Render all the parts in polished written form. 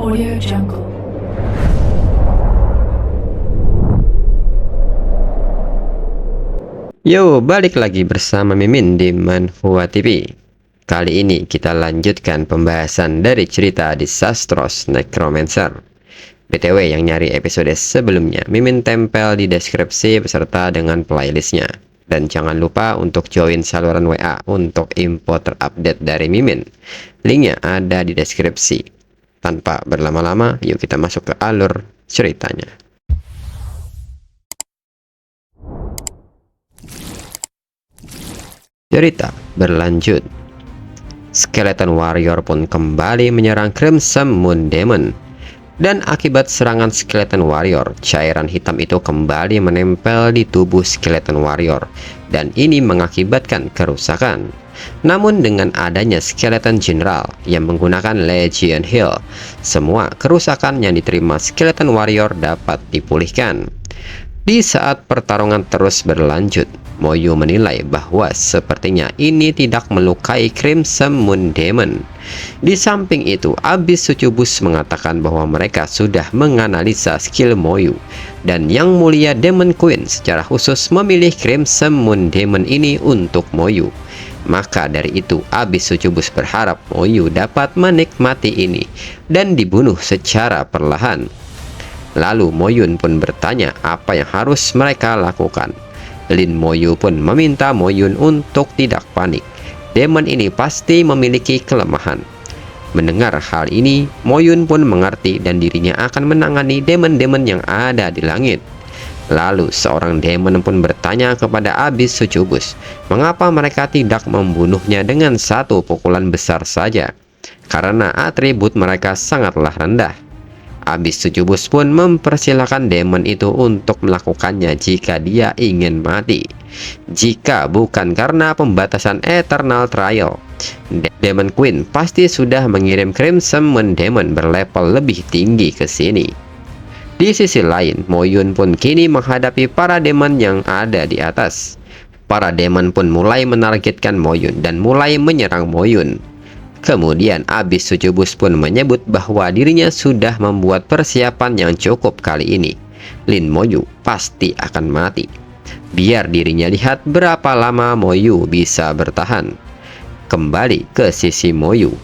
Audio Jungle. Yo, balik lagi bersama Mimin di Manhwa TV. Kali ini kita lanjutkan pembahasan dari cerita Disastros Necromancer. BTW yang nyari episode sebelumnya, Mimin tempel di deskripsi beserta dengan playlistnya. Dan jangan lupa untuk join saluran WA untuk info terupdate dari Mimin. Linknya ada di deskripsi. Tanpa berlama-lama, yuk kita masuk ke alur ceritanya. Cerita berlanjut. Skeleton Warrior pun kembali menyerang Crimson Moon Demon. Dan akibat serangan Skeleton Warrior, cairan hitam itu kembali menempel di tubuh Skeleton Warrior. Dan ini mengakibatkan kerusakan. Namun dengan adanya Skeleton General yang menggunakan Legion Heal, semua kerusakan yang diterima Skeleton Warrior dapat dipulihkan. Di saat pertarungan terus berlanjut, Moyu menilai bahwa sepertinya ini tidak melukai Crimson Moon Demon. Di samping itu, Abyss Succubus mengatakan bahwa mereka sudah menganalisa skill Moyu, dan Yang Mulia Demon Queen secara khusus memilih Crimson Moon Demon ini untuk Moyu. Maka dari itu, Abyss Succubus berharap Moyu dapat menikmati ini dan dibunuh secara perlahan. Lalu Moyun pun bertanya apa yang harus mereka lakukan. Lin Moyu pun meminta Moyun untuk tidak panik. Demon ini pasti memiliki kelemahan. Mendengar hal ini, Moyun pun mengerti dan dirinya akan menangani demon-demon yang ada di langit. Lalu seorang demon pun bertanya kepada Abyss Succubus, mengapa mereka tidak membunuhnya dengan satu pukulan besar saja? Karena atribut mereka sangatlah rendah. Abyss Succubus pun mempersilahkan demon itu untuk melakukannya jika dia ingin mati. Jika bukan karena pembatasan Eternal Trial, Demon Queen pasti sudah mengirim Crimson Moon Demon berlevel lebih tinggi ke sini. Di sisi lain, Moyun pun kini menghadapi para demon yang ada di atas. Para demon pun mulai menargetkan Moyun dan mulai menyerang Moyun. Kemudian Abyss Succubus pun menyebut bahwa dirinya sudah membuat persiapan yang cukup kali ini. Lin Moyu pasti akan mati. Biar dirinya lihat berapa lama Moyu bisa bertahan. Kembali ke sisi Moyu.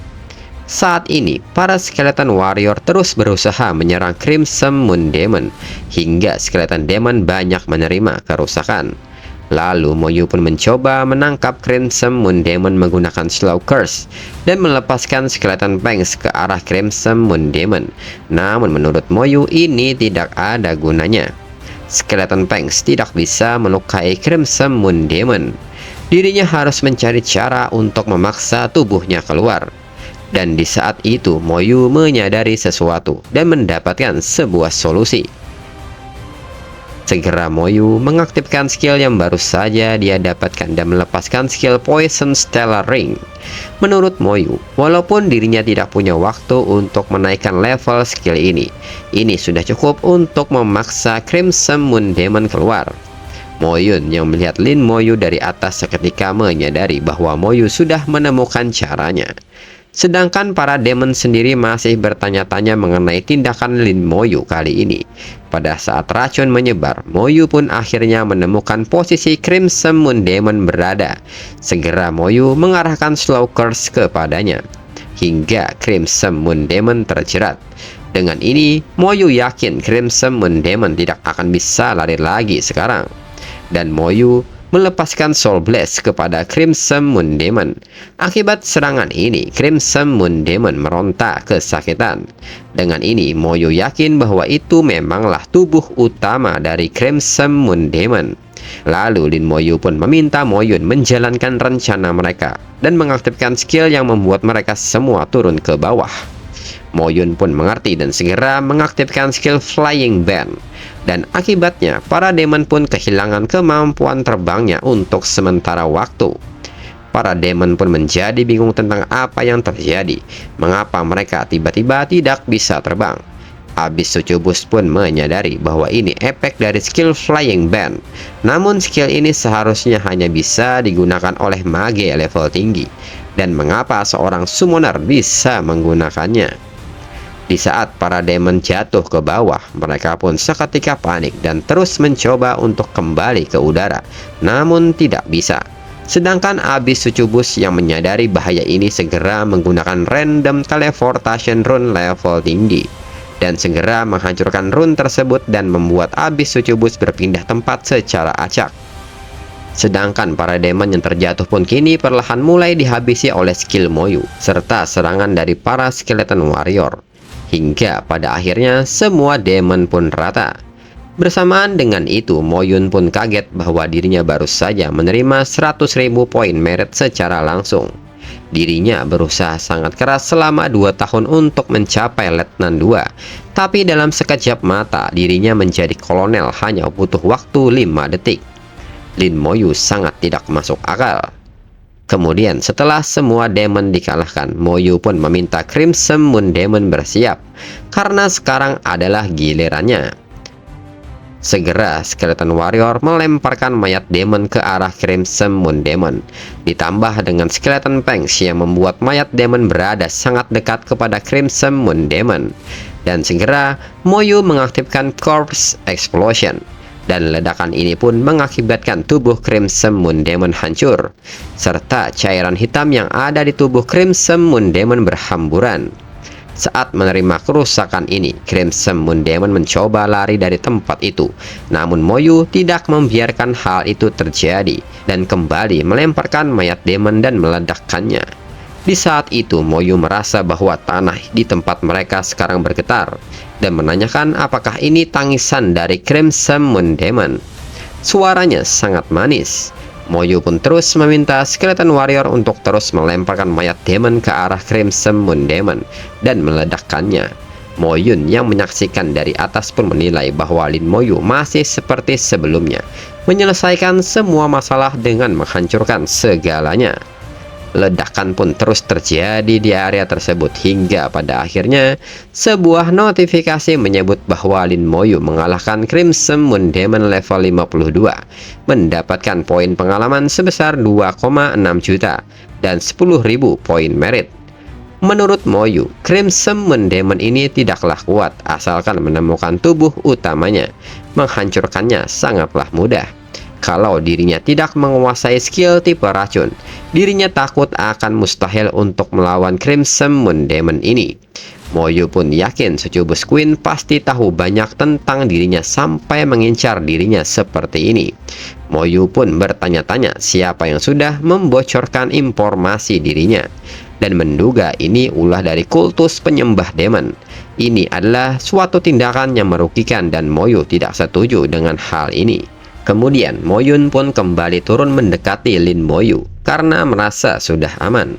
Saat ini, para Skeleton Warrior terus berusaha menyerang Crimson Moon Demon, hingga Skeleton Demon banyak menerima kerusakan. Lalu Moyu pun mencoba menangkap Crimson Moon Demon menggunakan Slow Curse dan melepaskan Skeleton Fangs ke arah Crimson Moon Demon. Namun menurut Moyu ini tidak ada gunanya. Skeleton Fangs tidak bisa melukai Crimson Moon Demon. Dirinya harus mencari cara untuk memaksa tubuhnya keluar. Dan di saat itu Moyu menyadari sesuatu dan mendapatkan sebuah solusi. Segera Moyu mengaktifkan skill yang baru saja dia dapatkan dan melepaskan skill Poison Stellar Ring. Menurut Moyu, walaupun dirinya tidak punya waktu untuk menaikkan level skill ini sudah cukup untuk memaksa Crimson Moon Demon keluar. Moyun yang melihat Lin Moyu dari atas seketika menyadari bahwa Moyu sudah menemukan caranya. Sedangkan para demon sendiri masih bertanya-tanya mengenai tindakan Lin Moyu kali ini. Pada saat racun menyebar, Moyu pun akhirnya menemukan posisi Crimson Moon Demon berada. Segera Moyu mengarahkan Slow Curse kepadanya, hingga Crimson Moon Demon terjerat. Dengan ini, Moyu yakin Crimson Moon Demon tidak akan bisa lari lagi sekarang. Dan Moyu melepaskan Soul Blast kepada Crimson Moon Demon. Akibat serangan ini, Crimson Moon Demon meronta kesakitan. Dengan ini, Moyu yakin bahwa itu memanglah tubuh utama dari Crimson Moon Demon. Lalu Lin Moyu pun meminta Moyun menjalankan rencana mereka dan mengaktifkan skill yang membuat mereka semua turun ke bawah. Moyun pun mengerti dan segera mengaktifkan skill Flying Band. Dan akibatnya, para demon pun kehilangan kemampuan terbangnya untuk sementara waktu. Para demon pun menjadi bingung tentang apa yang terjadi. Mengapa mereka tiba-tiba tidak bisa terbang? Abyss Succubus pun menyadari bahwa ini efek dari skill Flying Band. Namun skill ini seharusnya hanya bisa digunakan oleh mage level tinggi. Dan mengapa seorang summoner bisa menggunakannya? Di saat para demon jatuh ke bawah, mereka pun seketika panik dan terus mencoba untuk kembali ke udara, namun tidak bisa. Sedangkan Abyss Succubus yang menyadari bahaya ini segera menggunakan random teleportation rune level tinggi dan segera menghancurkan rune tersebut dan membuat Abyss Succubus berpindah tempat secara acak. Sedangkan para demon yang terjatuh pun kini perlahan mulai dihabisi oleh skill Moyu serta serangan dari para skeleton warrior. Hingga pada akhirnya semua demon pun rata. Bersamaan dengan itu, Moyun pun kaget bahwa dirinya baru saja menerima 100.000 poin merit secara langsung. Dirinya berusaha sangat keras selama 2 tahun untuk mencapai Letnan 2, tapi dalam sekejap mata dirinya menjadi kolonel hanya butuh waktu 5 detik. Lin Moyu sangat tidak masuk akal. Kemudian setelah semua demon dikalahkan, Moyu pun meminta Crimson Moon Demon bersiap, karena sekarang adalah gilirannya. Segera Skeleton Warrior melemparkan mayat demon ke arah Crimson Moon Demon, ditambah dengan Skeleton Fangs yang membuat mayat demon berada sangat dekat kepada Crimson Moon Demon. Dan segera Moyu mengaktifkan Corpse Explosion. Dan ledakan ini pun mengakibatkan tubuh Crimson Moon Demon hancur, serta cairan hitam yang ada di tubuh Crimson Moon Demon berhamburan. Saat menerima kerusakan ini, Crimson Moon Demon mencoba lari dari tempat itu, namun Moyu tidak membiarkan hal itu terjadi, dan kembali melemparkan mayat demon dan meledakkannya. Di saat itu, Moyu merasa bahwa tanah di tempat mereka sekarang bergetar, dan menanyakan apakah ini tangisan dari Crimson Moon Demon. Suaranya sangat manis. Moyu pun terus meminta Skeleton Warrior untuk terus melemparkan mayat demon ke arah Crimson Moon Demon dan meledakkannya. Moyun yang menyaksikan dari atas pun menilai bahwa Lin Moyu masih seperti sebelumnya, menyelesaikan semua masalah dengan menghancurkan segalanya. Ledakan pun terus terjadi di area tersebut hingga pada akhirnya sebuah notifikasi menyebut bahwa Lin Moyu mengalahkan Crimson Moon Demon level 52, mendapatkan poin pengalaman sebesar 2,6 juta dan 10.000 poin merit. Menurut Moyu, Crimson Moon Demon ini tidaklah kuat asalkan menemukan tubuh utamanya. Menghancurkannya sangatlah mudah. Kalau dirinya tidak menguasai skill tipe racun, dirinya takut akan mustahil untuk melawan Crimson Moon Demon ini. Moyu pun yakin Succubus Queen pasti tahu banyak tentang dirinya sampai mengincar dirinya seperti ini. Moyu pun bertanya-tanya siapa yang sudah membocorkan informasi dirinya, dan menduga ini ulah dari kultus penyembah demon. Ini adalah suatu tindakan yang merugikan dan Moyu tidak setuju dengan hal ini. Kemudian Moyun pun kembali turun mendekati Lin Moyu karena merasa sudah aman.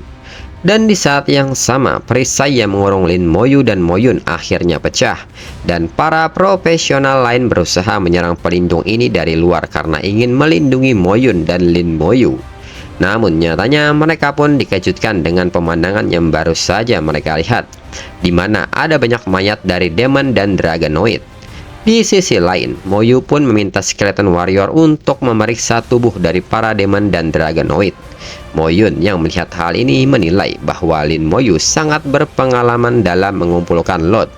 Dan di saat yang sama, perisai yang mengurung Lin Moyu dan Moyun akhirnya pecah, dan para profesional lain berusaha menyerang pelindung ini dari luar karena ingin melindungi Moyun dan Lin Moyu. Namun nyatanya mereka pun dikejutkan dengan pemandangan yang baru saja mereka lihat, di mana ada banyak mayat dari demon dan dragonoid. Di sisi lain, Moyu pun meminta Skeleton Warrior untuk memeriksa tubuh dari para demon dan dragonoid. Moyun yang melihat hal ini menilai bahwa Lin Moyu sangat berpengalaman dalam mengumpulkan lot.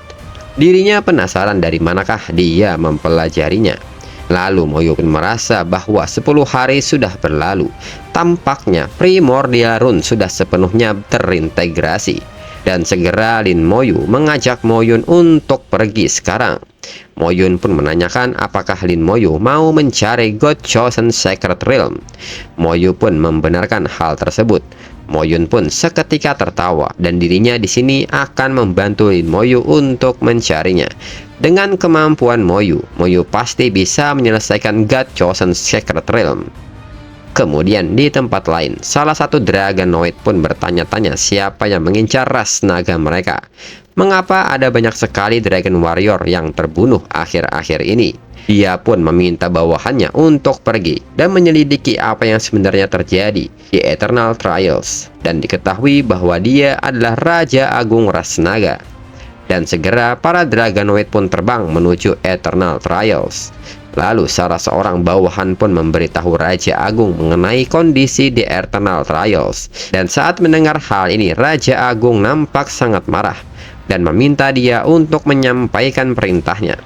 Dirinya penasaran dari manakah dia mempelajarinya. Lalu Moyu pun merasa bahwa 10 hari sudah berlalu. Tampaknya Primordial Rune sudah sepenuhnya terintegrasi. Dan segera Lin Moyu mengajak Moyun untuk pergi sekarang. Moyun pun menanyakan apakah Lin Moyu mau mencari God Chosen Sacred Realm. Moyu pun membenarkan hal tersebut. Moyun pun seketika tertawa dan dirinya di sini akan membantu Lin Moyu untuk mencarinya. Dengan kemampuan Moyu, Moyu pasti bisa menyelesaikan God Chosen Sacred Realm. Kemudian di tempat lain, salah satu dragonoid pun bertanya-tanya siapa yang mengincar ras naga mereka. Mengapa ada banyak sekali dragon warrior yang terbunuh akhir-akhir ini? Dia pun meminta bawahannya untuk pergi dan menyelidiki apa yang sebenarnya terjadi di Eternal Trials, dan diketahui bahwa dia adalah Raja Agung ras naga. Dan segera para dragonoid pun terbang menuju Eternal Trials. Lalu salah seorang bawahan pun memberitahu Raja Agung mengenai kondisi di Eternal Trials. Dan saat mendengar hal ini, Raja Agung nampak sangat marah. dan meminta dia untuk menyampaikan perintahnya.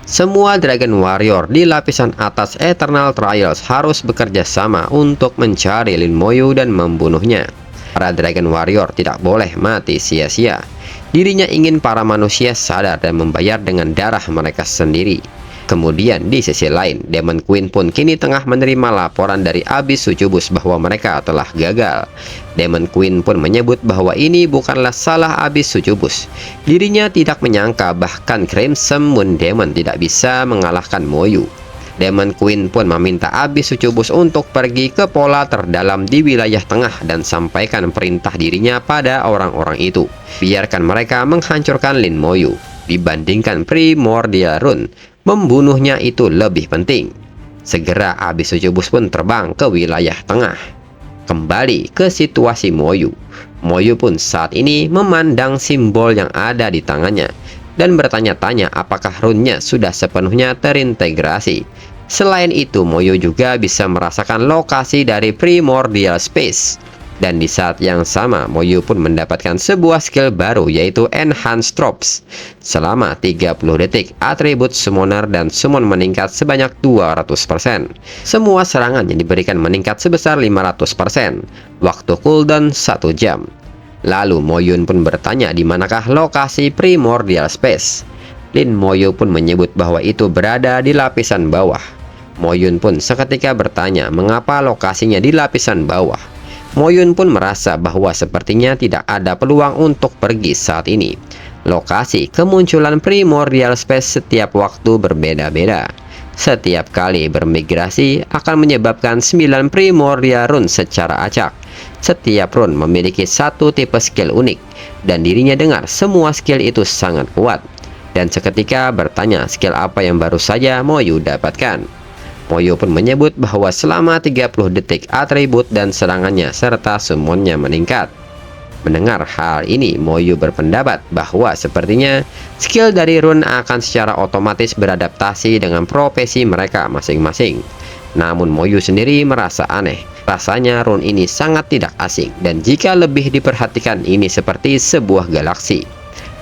Semua Dragon Warrior di lapisan atas Eternal Trials harus bekerja sama untuk mencari Lin Moyu dan membunuhnya. Para Dragon Warrior tidak boleh mati sia-sia. Dirinya ingin para manusia sadar dan membayar dengan darah mereka sendiri. Kemudian di sisi lain, Demon Queen pun kini tengah menerima laporan dari Abyss Succubus bahwa mereka telah gagal. Demon Queen pun menyebut bahwa ini bukanlah salah Abyss Succubus. Dirinya tidak menyangka bahkan Crimson Moon Demon tidak bisa mengalahkan Moyu. Demon Queen pun meminta Abyss Succubus untuk pergi ke pola terdalam di wilayah tengah dan sampaikan perintah dirinya pada orang-orang itu. Biarkan mereka menghancurkan Lin Moyu. Dibandingkan Primordial Rune, membunuhnya itu lebih penting. Segera Abyss Succubus pun terbang ke wilayah tengah. Kembali ke situasi Moyu. Moyu pun saat ini memandang simbol yang ada di tangannya dan bertanya-tanya apakah runnya sudah sepenuhnya terintegrasi. Selain itu, Moyu juga bisa merasakan lokasi dari Primordial Space. Dan di saat yang sama, Moyu pun mendapatkan sebuah skill baru, yaitu Enhanced Drops. Selama 30 detik, atribut Summoner dan Summon meningkat sebanyak 200%. Semua serangan yang diberikan meningkat sebesar 500%. Waktu cooldown 1 jam. Lalu Moyun pun bertanya di manakah lokasi Primordial Space. Lin Moyu pun menyebut bahwa itu berada di lapisan bawah. Moyun pun seketika bertanya mengapa lokasinya di lapisan bawah. Moyun pun merasa bahwa sepertinya tidak ada peluang untuk pergi saat ini. Lokasi kemunculan Primordial Space setiap waktu berbeda-beda. Setiap kali bermigrasi akan menyebabkan 9 Primordial Rune secara acak. Setiap rune memiliki satu tipe skill unik, dan dirinya dengar semua skill itu sangat kuat. Dan seketika bertanya skill apa yang baru saja Moyu dapatkan. Moyu pun menyebut bahwa selama 30 detik atribut dan serangannya serta summonnya meningkat. Mendengar hal ini, Moyu berpendapat bahwa sepertinya skill dari rune akan secara otomatis beradaptasi dengan profesi mereka masing-masing. Namun Moyu sendiri merasa aneh. Rasanya rune ini sangat tidak asing, dan jika lebih diperhatikan ini seperti sebuah galaksi.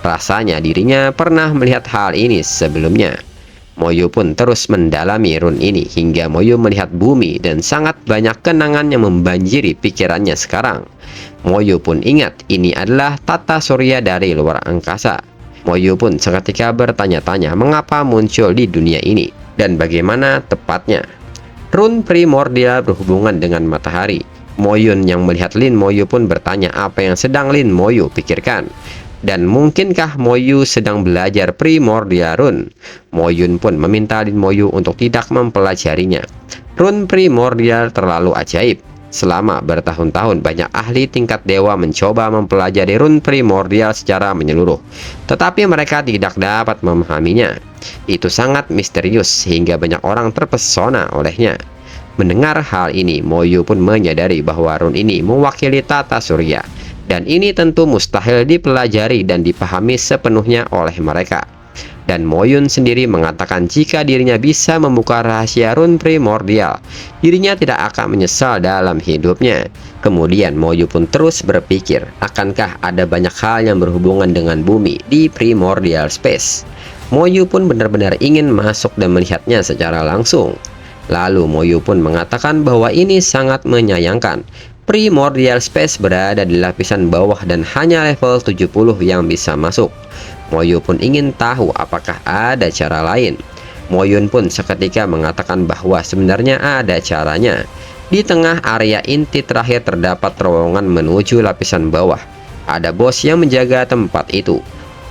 Rasanya dirinya pernah melihat hal ini sebelumnya. Moyu pun terus mendalami rune ini hingga Moyu melihat bumi dan sangat banyak kenangan yang membanjiri pikirannya sekarang. Moyu pun ingat ini adalah tata surya dari luar angkasa. Moyu pun seketika bertanya-tanya mengapa muncul di dunia ini dan bagaimana tepatnya. Rune Primordial berhubungan dengan matahari. Moyun yang melihat Lin Moyu pun bertanya apa yang sedang Lin Moyu pikirkan. Dan mungkinkah Moyu sedang belajar Primordial Rune? Moyun pun meminta Lin Moyu untuk tidak mempelajarinya. Rune Primordial terlalu ajaib. Selama bertahun-tahun banyak ahli tingkat dewa mencoba mempelajari Rune Primordial secara menyeluruh, tetapi mereka tidak dapat memahaminya. Itu sangat misterius sehingga banyak orang terpesona olehnya. Mendengar hal ini, Moyu pun menyadari bahwa rune ini mewakili tata surya. Dan ini tentu mustahil dipelajari dan dipahami sepenuhnya oleh mereka. Dan Moyun sendiri mengatakan jika dirinya bisa membuka rahasia rune Primordial, dirinya tidak akan menyesal dalam hidupnya. Kemudian Moyu pun terus berpikir, akankah ada banyak hal yang berhubungan dengan bumi di Primordial Space? Moyu pun benar-benar ingin masuk dan melihatnya secara langsung. Lalu Moyu pun mengatakan bahwa ini sangat menyayangkan. Primordial Space berada di lapisan bawah dan hanya level 70 yang bisa masuk. Moyu pun ingin tahu apakah ada cara lain. Moyun pun seketika mengatakan bahwa sebenarnya ada caranya. Di tengah area inti terakhir terdapat terowongan menuju lapisan bawah. Ada bos yang menjaga tempat itu.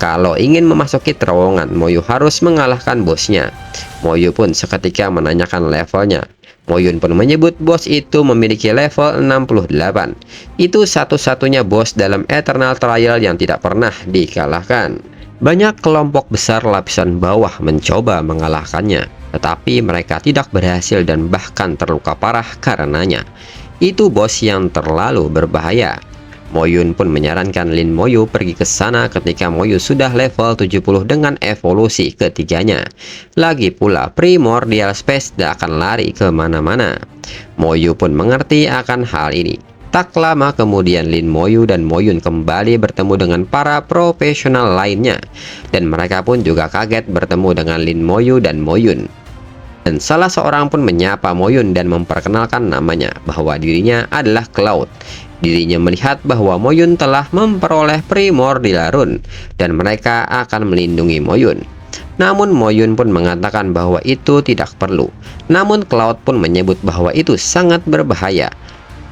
Kalau ingin memasuki terowongan, Moyu harus mengalahkan bosnya. Moyu pun seketika menanyakan levelnya. Moyun pun menyebut bos itu memiliki level 68. Itu satu-satunya bos dalam Eternal Trial yang tidak pernah dikalahkan. Banyak kelompok besar lapisan bawah mencoba mengalahkannya, tetapi mereka tidak berhasil dan bahkan terluka parah karenanya. Itu bos yang terlalu berbahaya. Moyun pun menyarankan Lin Moyu pergi ke sana ketika Moyu sudah level 70 dengan evolusi ketiganya. Lagi pula Primordial Space tidak akan lari kemana-mana. Moyu pun mengerti akan hal ini. Tak lama kemudian Lin Moyu dan Moyun kembali bertemu dengan para profesional lainnya, dan mereka pun juga kaget bertemu dengan Lin Moyu dan Moyun. Dan salah seorang pun menyapa Moyun dan memperkenalkan namanya bahwa dirinya adalah Cloud. Dirinya melihat bahwa Moyun telah memperoleh Primordial Rune dan mereka akan melindungi Moyun. Namun Moyun pun mengatakan bahwa itu tidak perlu. Namun Cloud pun menyebut bahwa itu sangat berbahaya.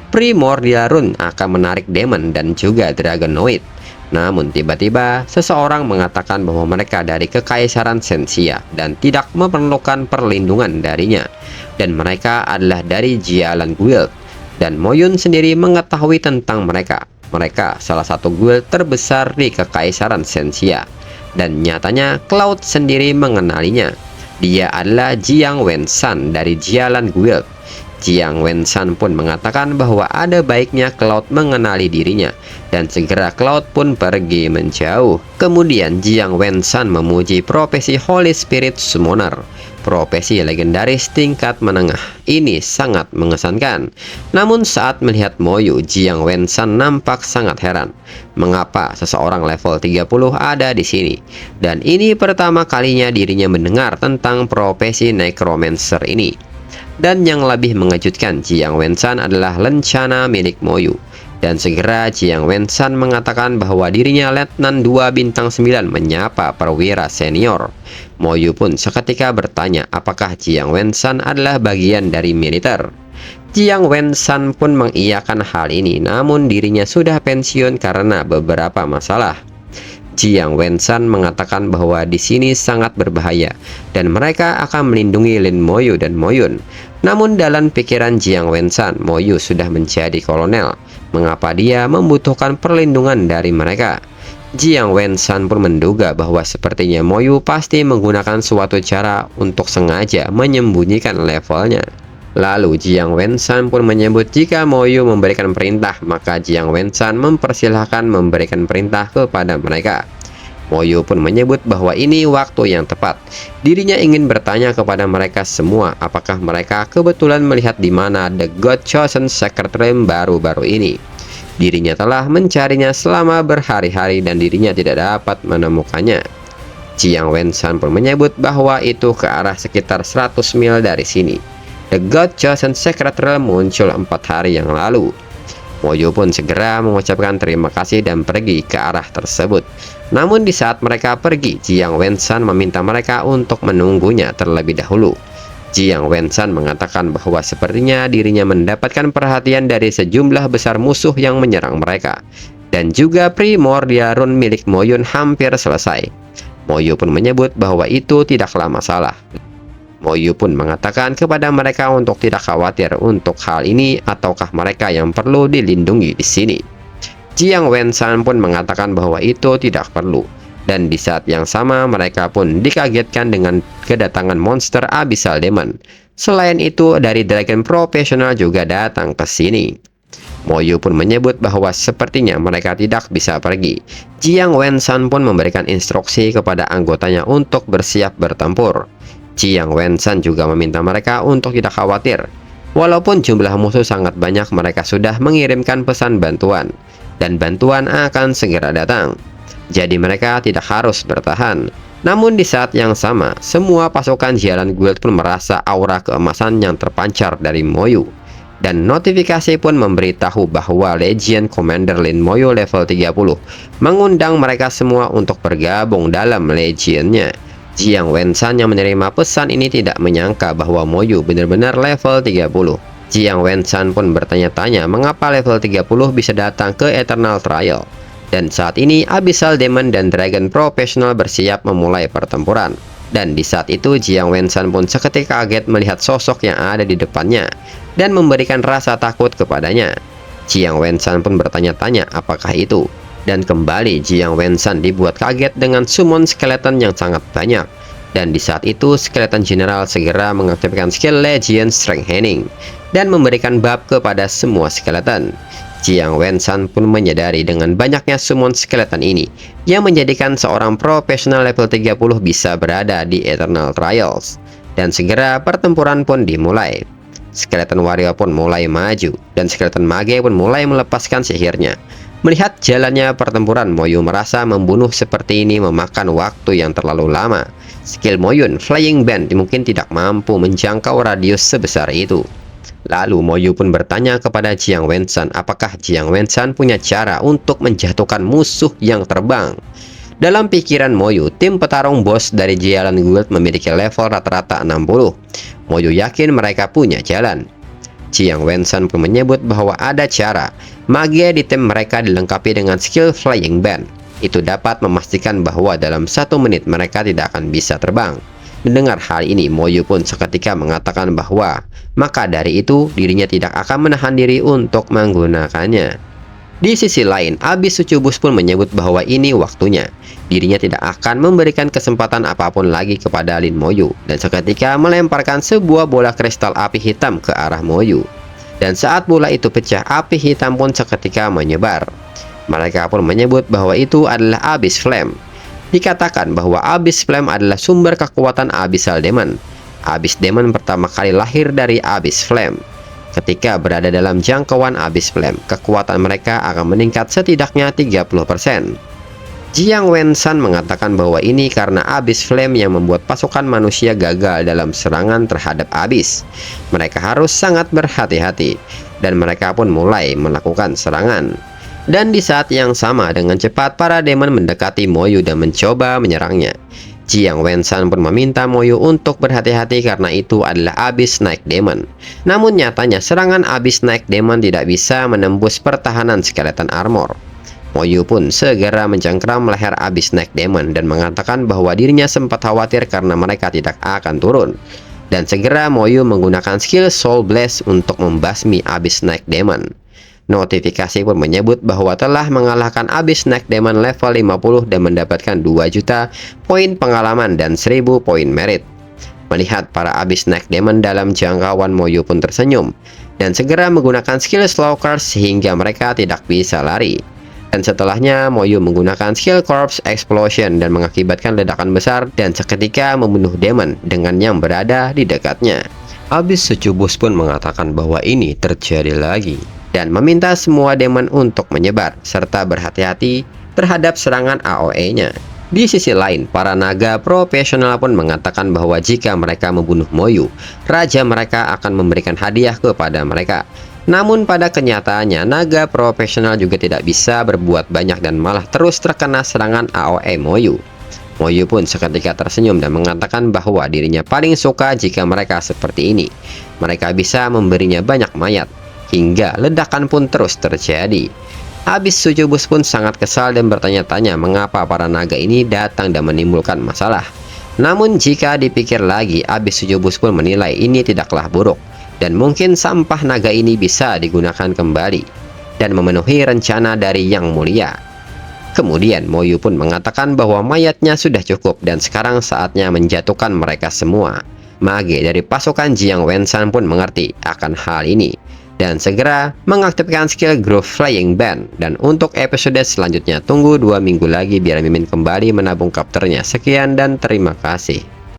Primordial Rune akan menarik Demon dan juga Dragonoid. Namun tiba-tiba seseorang mengatakan bahwa mereka dari Kekaisaran Sensia dan tidak memerlukan perlindungan darinya, dan mereka adalah dari Jialan Guild. Dan Moyun sendiri mengetahui tentang mereka. Mereka salah satu guild terbesar di Kekaisaran Sensia. Dan nyatanya Cloud sendiri mengenalinya. Dia adalah Jiang Wenshan dari Jialan Guild. Jiang Wenshan pun mengatakan bahwa ada baiknya Cloud mengenali dirinya, dan segera Cloud pun pergi menjauh. Kemudian Jiang Wenshan memuji profesi Holy Spirit Summoner, profesi legendaris tingkat menengah. Ini sangat mengesankan. Namun saat melihat Moyu, Jiang Wenshan nampak sangat heran. Mengapa seseorang level 30 ada di sini? Dan ini pertama kalinya dirinya mendengar tentang profesi Necromancer ini. Dan yang lebih mengejutkan, Jiang Wenshan adalah lencana milik Moyu. Dan segera Jiang Wenshan mengatakan bahwa dirinya Letnan 2 bintang 9 menyapa perwira senior. Moyu pun seketika bertanya apakah Jiang Wenshan adalah bagian dari militer. Jiang Wenshan pun mengiyakan hal ini, namun dirinya sudah pensiun karena beberapa masalah. Jiang Wenshan mengatakan bahwa di sini sangat berbahaya dan mereka akan melindungi Lin Moyu dan Moyun. Namun dalam pikiran Jiang Wenshan, Moyu sudah menjadi kolonel. Mengapa dia membutuhkan perlindungan dari mereka? Jiang Wenshan pun menduga bahwa sepertinya Moyu pasti menggunakan suatu cara untuk sengaja menyembunyikan levelnya. Lalu Jiang Wenshan pun menyebut jika Moyu memberikan perintah, maka Jiang Wenshan mempersilahkan memberikan perintah kepada mereka. Moyu pun menyebut bahwa ini waktu yang tepat. Dirinya ingin bertanya kepada mereka semua apakah mereka kebetulan melihat di mana The God Chosen Sacred Realm baru-baru ini. Dirinya telah mencarinya selama berhari-hari dan dirinya tidak dapat menemukannya. Jiang Wenshan pun menyebut bahwa itu ke arah sekitar 100 mil dari sini. The God Chosen Sacred Realm muncul 4 hari yang lalu. Moyu pun segera mengucapkan terima kasih dan pergi ke arah tersebut. Namun di saat mereka pergi, Jiang Wenshan meminta mereka untuk menunggunya terlebih dahulu. Jiang Wenshan mengatakan bahwa sepertinya dirinya mendapatkan perhatian dari sejumlah besar musuh yang menyerang mereka. Dan juga Primordial Rune milik Moyun hampir selesai. Moyu pun menyebut bahwa itu tidaklah masalah. Moyu pun mengatakan kepada mereka untuk tidak khawatir untuk hal ini ataukah mereka yang perlu dilindungi di sini. Jiang Wenshan pun mengatakan bahwa itu tidak perlu. Dan di saat yang sama mereka pun dikagetkan dengan kedatangan monster Abyssal Demon. Selain itu dari Dragon Professional juga datang ke sini. Moyu pun menyebut bahwa sepertinya mereka tidak bisa pergi. Jiang Wenshan pun memberikan instruksi kepada anggotanya untuk bersiap bertempur. Jiang Wenshan juga meminta mereka untuk tidak khawatir. Walaupun jumlah musuh sangat banyak, mereka sudah mengirimkan pesan bantuan. Dan bantuan akan segera datang. Jadi mereka tidak harus bertahan. Namun di saat yang sama, semua pasukan Jialan Guild pun merasa aura keemasan yang terpancar dari Moyu. Dan notifikasi pun memberitahu bahwa Legion Commander Lin Moyu level 30 mengundang mereka semua untuk bergabung dalam Legionnya. Jiang Wenshan yang menerima pesan ini tidak menyangka bahwa Moyu benar-benar level 30. Jiang Wenshan pun bertanya-tanya mengapa level 30 bisa datang ke Eternal Trial. Dan saat ini Abyssal Demon dan Dragon Professional bersiap memulai pertempuran. Dan di saat itu Jiang Wenshan pun seketika kaget melihat sosok yang ada di depannya dan memberikan rasa takut kepadanya. Jiang Wenshan pun bertanya-tanya apakah itu. Dan kembali Jiang Wenshan dibuat kaget dengan summon skeleton yang sangat banyak. Dan di saat itu skeleton general segera mengaktifkan skill Legion Strengthening dan memberikan buff kepada semua skeleton. Jiang Wenshan pun menyadari dengan banyaknya summon skeleton ini yang menjadikan seorang profesional level 30 bisa berada di Eternal Trials. Dan segera pertempuran pun dimulai. Skeleton Warrior pun mulai maju, dan Skeleton Mage pun mulai melepaskan sihirnya. Melihat jalannya pertempuran, Moyu merasa membunuh seperti ini memakan waktu yang terlalu lama. Skill Moyun, Flying Band, mungkin tidak mampu menjangkau radius sebesar itu. Lalu Moyu pun bertanya kepada Jiang Wenshan apakah Jiang Wenshan punya cara untuk menjatuhkan musuh yang terbang. Dalam pikiran Moyu, tim petarung bos dari Jialan Guild memiliki level rata-rata 60. Moyu yakin mereka punya jalan. Jiang Wenshan pun menyebut bahwa ada cara. Mage di tim mereka dilengkapi dengan skill Flying Band. Itu dapat memastikan bahwa dalam 1 menit mereka tidak akan bisa terbang. Mendengar hal ini, Moyu pun seketika mengatakan bahwa maka dari itu dirinya tidak akan menahan diri untuk menggunakannya. Di sisi lain, Abyss Succubus pun menyebut bahwa ini waktunya. Dirinya tidak akan memberikan kesempatan apapun lagi kepada Lin Moyu, dan seketika melemparkan sebuah bola kristal api hitam ke arah Moyu. Dan saat bola itu pecah, api hitam pun seketika menyebar. Mereka pun menyebut bahwa itu adalah Abyss Flame. Dikatakan bahwa Abyss Flame adalah sumber kekuatan Abyssal Demon. Abyss Demon pertama kali lahir dari Abyss Flame. Ketika berada dalam jangkauan Abyss Flame, kekuatan mereka akan meningkat setidaknya 30%. Jiang Wenshan mengatakan bahwa ini karena Abyss Flame yang membuat pasukan manusia gagal dalam serangan terhadap Abyss. Mereka harus sangat berhati-hati, dan mereka pun mulai melakukan serangan. Dan di saat yang sama, dengan cepat para demon mendekati Moyu dan mencoba menyerangnya. Jiang Wenshan pun meminta Moyu untuk berhati-hati karena itu adalah Abyss Snake Demon. Namun nyatanya serangan Abyss Snake Demon tidak bisa menembus pertahanan Skeleton Armor. Moyu pun segera mencengkram leher Abyss Snake Demon dan mengatakan bahwa dirinya sempat khawatir karena mereka tidak akan turun. Dan segera Moyu menggunakan skill Soul Blast untuk membasmi Abyss Snake Demon. Notifikasi pun menyebut bahwa telah mengalahkan Abyss Snake Demon level 50 dan mendapatkan 2 juta poin pengalaman dan 1000 poin merit. Melihat para Abyss Snake Demon dalam jangkauan, Moyu pun tersenyum dan segera menggunakan skill Slow Curse sehingga mereka tidak bisa lari. Dan setelahnya Moyu menggunakan skill Corpse Explosion dan mengakibatkan ledakan besar dan seketika membunuh demon dengan yang berada di dekatnya. Abyss Succubus pun mengatakan bahwa ini terjadi lagi dan meminta semua demon untuk menyebar serta berhati-hati terhadap serangan AOE-nya. Di sisi lain, para naga profesional pun mengatakan bahwa jika mereka membunuh Moyu, raja mereka akan memberikan hadiah kepada mereka. Namun pada kenyataannya, naga profesional juga tidak bisa berbuat banyak dan malah terus terkena serangan AOE Moyu. Moyu pun seketika tersenyum dan mengatakan bahwa dirinya paling suka jika mereka seperti ini. Mereka bisa memberinya banyak mayat. Hingga ledakan pun terus terjadi. Abyss Succubus pun sangat kesal dan bertanya-tanya mengapa para naga ini datang dan menimbulkan masalah. Namun jika dipikir lagi, Abyss Succubus pun menilai ini tidaklah buruk, dan mungkin sampah naga ini bisa digunakan kembali dan memenuhi rencana dari Yang Mulia. Kemudian Moyu pun mengatakan bahwa mayatnya sudah cukup dan sekarang saatnya menjatuhkan mereka semua. Mage dari pasukan Jiang Wenshan pun mengerti akan hal ini dan segera mengaktifkan skill Groove Flying Band. Dan untuk episode selanjutnya tunggu 2 minggu lagi biar Mimin kembali menabung kapternya. Sekian dan terima kasih.